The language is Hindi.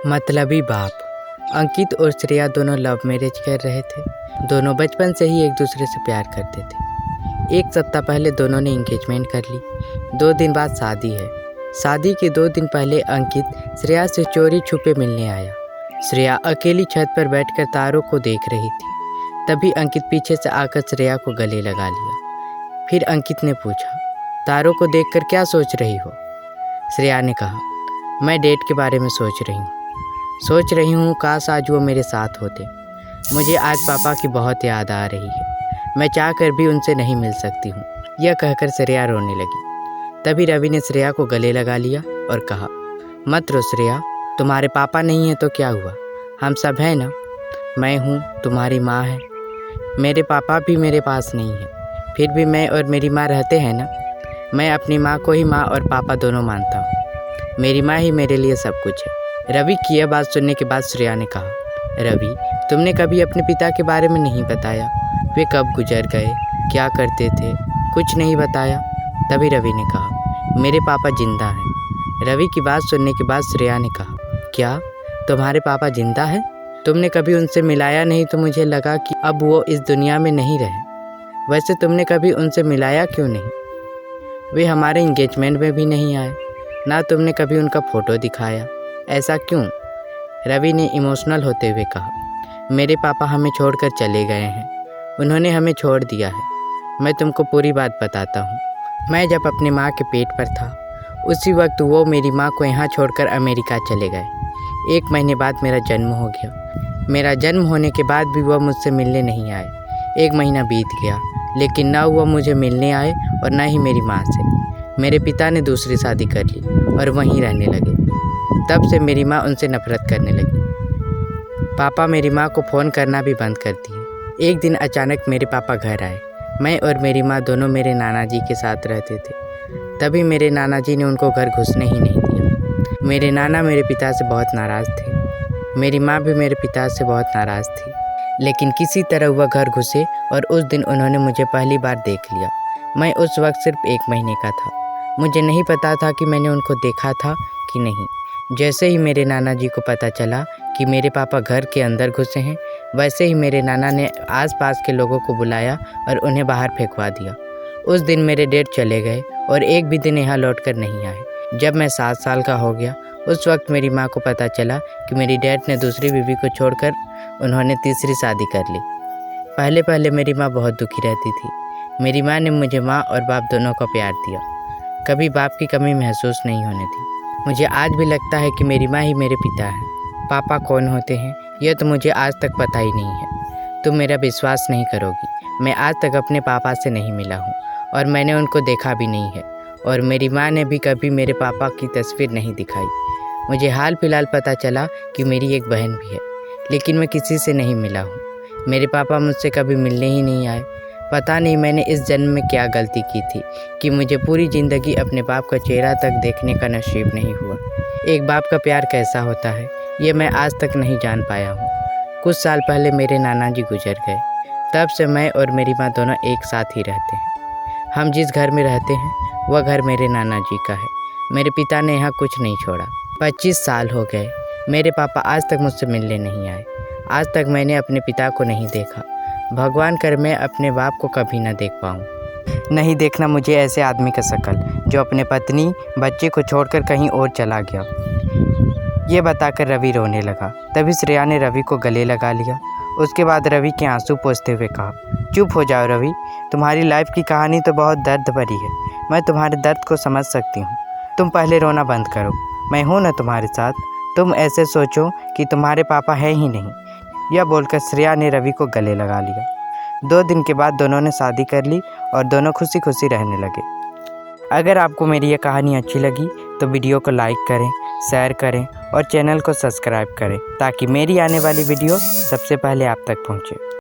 मतलबी बाप। अंकित और श्रेया दोनों लव मैरिज कर रहे थे। दोनों बचपन से ही एक दूसरे से प्यार करते थे। एक सप्ताह पहले दोनों ने एंगेजमेंट कर ली। 2 दिन बाद शादी है। शादी के 2 दिन पहले अंकित श्रेया से चोरी छुपे मिलने आया। श्रेया अकेली छत पर बैठकर तारों को देख रही थी। तभी अंकित पीछे से आकर श्रेया को गले लगा लिया। फिर अंकित ने पूछा, तारों को देखकर क्या सोच रही हो? श्रेया ने कहा, मैं डेट के बारे में सोच रही हूँ काश आज वो मेरे साथ होते। मुझे आज पापा की बहुत याद आ रही है। मैं चाहकर भी उनसे नहीं मिल सकती हूँ। यह कहकर श्रेया रोने लगी। तभी रवि ने श्रेया को गले लगा लिया और कहा, मत रो श्रेया, तुम्हारे पापा नहीं है तो क्या हुआ, हम सब हैं ना। मैं हूँ, तुम्हारी माँ है। मेरे पापा भी मेरे पास नहीं है, फिर भी मैं और मेरी माँ रहते हैं ना। मैं अपनी माँ को ही माँ और पापा दोनों मानता हूँ। मेरी माँ ही मेरे लिए सब कुछ है। रवि की यह बात सुनने के बाद श्रेया ने कहा, रवि, तुमने कभी अपने पिता के बारे में नहीं बताया। वे कब गुजर गए, क्या करते थे, कुछ नहीं बताया। तभी रवि ने कहा, मेरे पापा जिंदा हैं। रवि की बात सुनने के बाद श्रेया ने कहा, क्या तुम्हारे पापा जिंदा हैं? तुमने कभी उनसे मिलाया नहीं तो मुझे लगा कि अब वो इस दुनिया में नहीं रहे। वैसे तुमने कभी उनसे मिलाया क्यों नहीं? वे हमारे एंगेजमेंट में भी नहीं आए, ना तुमने कभी उनका फ़ोटो दिखाया। ऐसा क्यों? रवि ने इमोशनल होते हुए कहा, मेरे पापा हमें छोड़कर चले गए हैं। उन्होंने हमें छोड़ दिया है। मैं तुमको पूरी बात बताता हूँ। मैं जब अपनी माँ के पेट पर था, उसी वक्त वो मेरी माँ को यहाँ छोड़कर अमेरिका चले गए। 1 महीने बाद मेरा जन्म हो गया। मेरा जन्म होने के बाद भी वह मुझसे मिलने नहीं आए। 1 महीना बीत गया, लेकिन ना वह मुझे मिलने आए और ना ही मेरी माँ से। मेरे पिता ने दूसरी शादी कर ली और वहीं रहने लगे। तब से मेरी माँ उनसे नफरत करने लगी। पापा मेरी माँ को फ़ोन करना भी बंद कर दिए। एक दिन अचानक मेरे पापा घर आए। मैं और मेरी माँ दोनों मेरे नाना जी के साथ रहते थे। तभी मेरे नाना जी ने उनको घर घुसने ही नहीं दिया। मेरे नाना मेरे पिता से बहुत नाराज़ थे। मेरी माँ भी मेरे पिता से बहुत नाराज़ थी, लेकिन किसी तरह वह घर घुसे और उस दिन उन्होंने मुझे पहली बार देख लिया। मैं उस वक्त सिर्फ 1 महीने का था। मुझे नहीं पता था कि मैंने उनको देखा था कि नहीं। जैसे ही मेरे नाना जी को पता चला कि मेरे पापा घर के अंदर घुसे हैं, वैसे ही मेरे नाना ने आसपास के लोगों को बुलाया और उन्हें बाहर फेंकवा दिया। उस दिन मेरे डैड चले गए और एक भी दिन यहाँ लौटकर नहीं आए। जब मैं 7 साल का हो गया, उस वक्त मेरी माँ को पता चला कि मेरी डैड ने दूसरी बीवी को छोड़कर उन्होंने तीसरी शादी कर ली। पहले पहले मेरी माँ बहुत दुखी रहती थी। मेरी माँ ने मुझे माँ और बाप दोनों का प्यार दिया, कभी बाप की कमी महसूस नहीं होने दी। मुझे आज भी लगता है कि मेरी माँ ही मेरे पिता हैं। पापा कौन होते हैं यह तो मुझे आज तक पता ही नहीं है। तुम मेरा विश्वास नहीं करोगी, मैं आज तक अपने पापा से नहीं मिला हूँ और मैंने उनको देखा भी नहीं है। और मेरी माँ ने भी कभी मेरे पापा की तस्वीर नहीं दिखाई। मुझे हाल फिलहाल पता चला कि मेरी एक बहन भी है, लेकिन मैं किसी से नहीं मिला हूँ। मेरे पापा मुझसे कभी मिलने ही नहीं आए। पता नहीं मैंने इस जन्म में क्या गलती की थी कि मुझे पूरी ज़िंदगी अपने बाप का चेहरा तक देखने का नसीब नहीं हुआ। एक बाप का प्यार कैसा होता है ये मैं आज तक नहीं जान पाया हूँ। कुछ साल पहले मेरे नाना जी गुजर गए। तब से मैं और मेरी माँ दोनों एक साथ ही रहते हैं। हम जिस घर में रहते हैं वह घर मेरे नाना जी का है। मेरे पिता ने यहाँ कुछ नहीं छोड़ा। 25 साल हो गए, मेरे पापा आज तक मुझसे मिलने नहीं आए। आज तक मैंने अपने पिता को नहीं देखा। भगवान कर मैं अपने बाप को कभी ना देख पाऊँ। नहीं देखना मुझे ऐसे आदमी का शक्ल जो अपने पत्नी बच्चे को छोड़कर कहीं और चला गया। ये बताकर रवि रोने लगा। तभी श्रेया ने रवि को गले लगा लिया। उसके बाद रवि के आंसू पोंछते हुए कहा, चुप हो जाओ रवि, तुम्हारी लाइफ की कहानी तो बहुत दर्द भरी है। मैं तुम्हारे दर्द को समझ सकती हूँ। तुम पहले रोना बंद करो, मैं हूँ ना तुम्हारे साथ। तुम ऐसे सोचो कि तुम्हारे पापा है ही नहीं। यह बोलकर श्रेया ने रवि को गले लगा लिया। 2 दिन के बाद दोनों ने शादी कर ली और दोनों खुशी खुशी रहने लगे। अगर आपको मेरी यह कहानी अच्छी लगी तो वीडियो को लाइक करें, शेयर करें और चैनल को सब्सक्राइब करें ताकि मेरी आने वाली वीडियो सबसे पहले आप तक पहुंचे।